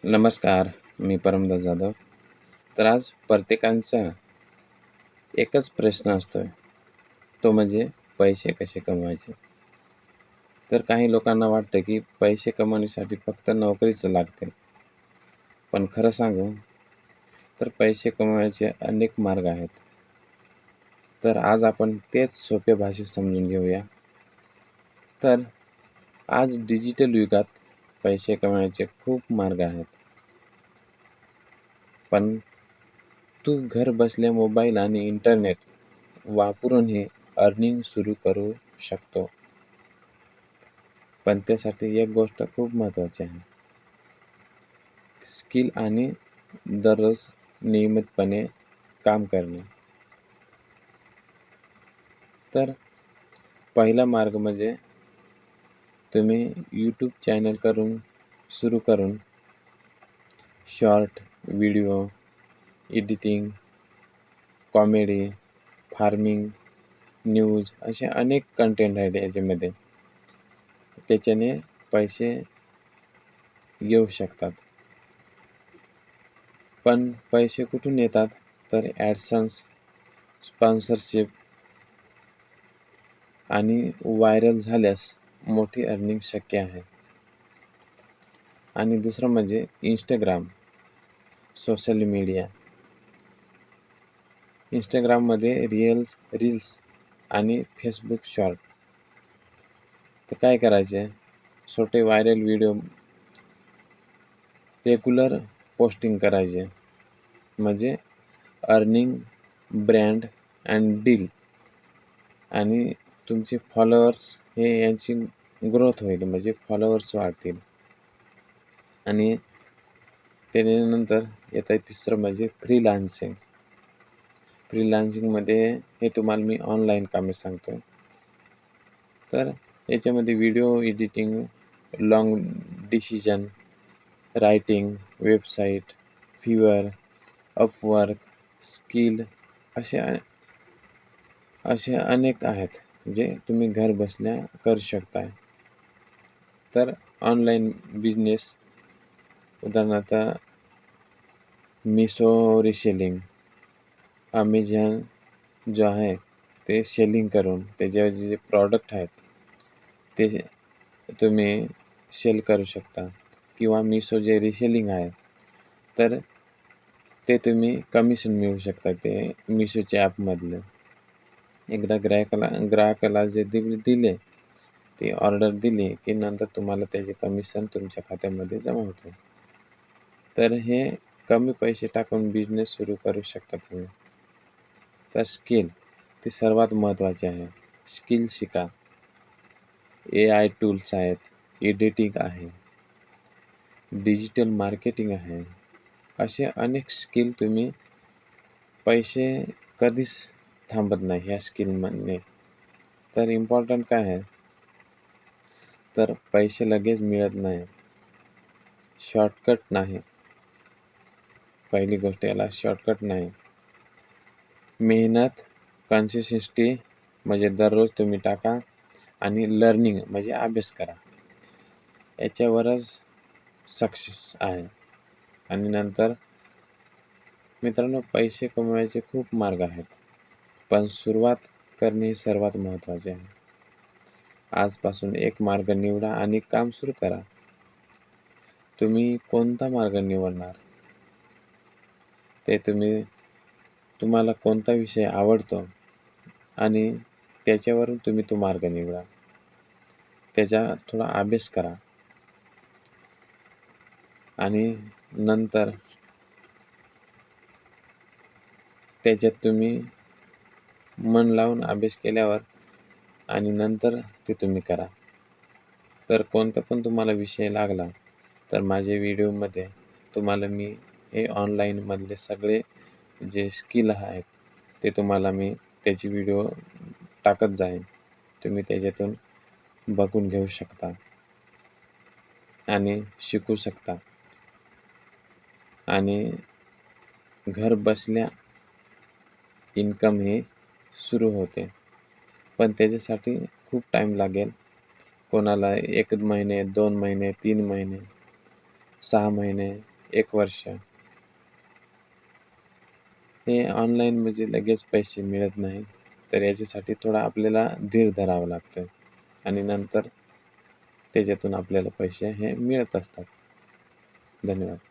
नमस्कार, मी परमदास जाधव. तर आज प्रत्येकाचा एकच प्रश्न असतोय, तो म्हणजे पैसे कसे कमवायचे? तर काही लोकांना वाटतं, की पैसे कमवण्यासाठी फक्त नोकरीच लागते. पण खरं सांगू, तर पैसे कमवायचे अनेक मार्ग आहेत. तर आज आपण तेच सोप्या भाषेत समजून घेऊया. तर आज डिजिटल युगात पैसे कमवण्याचे खूप मार्ग आहेत. पण तू घर बसल्या मोबाईल आणि इंटरनेट वापरून हे अर्निंग सुरू करू शकतो. पण त्यासाठी एक गोष्ट खूप महत्त्वाची आहे. स्किल आणि दररोज नियमितपणे काम करणे. तर पहिला मार्ग म्हणजे तुम्ही यूट्यूब चॅनल सुरू करून short video, editing, comedy, farming, news असे अनेक कंटेंट आहेत याच्यामध्ये. त्याच्याने पैसे येऊ शकतात. पण पैसे कुठून येतात? तर ॲडसन्स, स्पॉन्सरशिप आणि व्हायरल झाल्यास मोठी अर्निंग शक्य आहे. आणि दुसरं म्हणजे इंस्टाग्राम, सोशल मीडिया. इंस्टाग्राममध्ये रील्स आणि फेसबुक शॉर्ट. तर काय करायचे? छोटे व्हायरल व्हिडिओ रेग्युलर पोस्टिंग करायचे. म्हणजे अर्निंग, ब्रँड अँड डील आणि तुमचे फॉलोअर्स यांची ग्रोथ होईल, म्हणजे फॉलोअर्स वाढतील. आणि त्याच्यानंतर येतं तिसरं म्हणजे फ्रीलान्सिंग. फ्रीलान्सिंगमध्ये हे तुम्हाला मी ऑनलाईन कामे सांगतो. तर याच्यामध्ये video editing, long decision writing, website, Fiverr, Upwork, skill असे अनेक आहेत, जे तुम्ही घर बसल्या करू शकता. तर ऑनलाईन बिझनेस, उदाहरणार्थ मिशो रिसेलिंग, अमेझॉन जो आहे ते सेलिंग करून त्याचे जे प्रॉडक्ट आहेत ते तुम्ही सेल करू शकता. किंवा मिशो जे रिसेलिंग आहे, तर ते तुम्ही कमिशन मिळवू शकता ते मिशोच्या ॲपमधलं. एकदा ग्राहकाला जे दिले, ती ऑर्डर दिली की नंतर तुम्हाला त्याचे कमिशन तुमच्या खात्यामध्ये जमा होते. तर हे कमी पैसे टाकून बिझनेस सुरू करू शकता तुम्ही. तर स्किल ती सर्वात महत्त्वाची आहे. स्किल शिका. AI टूल्स आहेत, एडिटिंग आहे, डिजिटल मार्केटिंग आहे. असे अनेक स्किल तुम्ही पैसे कधीच थांबत नाही ह्या स्किलमध्ये. तर इम्पॉर्टंट काय आहे? तर पैसे लगेच मिळत नाही. शॉर्टकट नाही. पहिली गोष्ट, याला शॉर्टकट नाही. मेहनत, कन्सिस्टन्सी म्हणजे दररोज तुम्ही टाका आणि लर्निंग म्हणजे अभ्यास करा. याच्यावरच सक्सेस आहे. आणि नंतर मित्रांनो, पैसे कमवायचे खूप मार्ग आहेत, पण सुरुवात करणे हे सर्वात महत्त्वाचे आहे. आजपासून एक मार्ग निवडा आणि काम सुरू करा. तुम्ही कोणता मार्ग निवडणार ते तुम्हाला कोणता विषय आवडतो आणि त्याच्यावरून तुम्ही तो मार्ग निवडा. त्याचा थोडा अभ्यास करा आणि नंतर त्याच्यात तुम्ही मन लावून अभ्यास केल्यावर आणि नंतर ते तुम्ही करा. तर कोणता पण तुम्हाला विषय लागला तर माझ्या व्हिडिओमध्ये तुम्हाला मी हे ऑनलाईनमधले सगळे जे स्किल आहेत ते तुम्हाला मी त्याची व्हिडिओ टाकत जाईन. तुम्ही त्याच्यातून बघून घेऊ शकता आणि शिकू शकता आणि घर बसल्या इन्कम हे सुरू होते. पण त्याच्यासाठी खूप टाईम लागेल. कोणाला 1 महिने, 2 महिने, 3 महिने. 6 महिने, 1 वर्ष. हे ऑनलाईन म्हणजे लगेच पैसे मिळत नाही. तर याच्यासाठी थोडा आपल्याला धीर धरावा लागतं आणि नंतर त्याच्यातून आपल्याला पैसे हे मिळत असतात. धन्यवाद.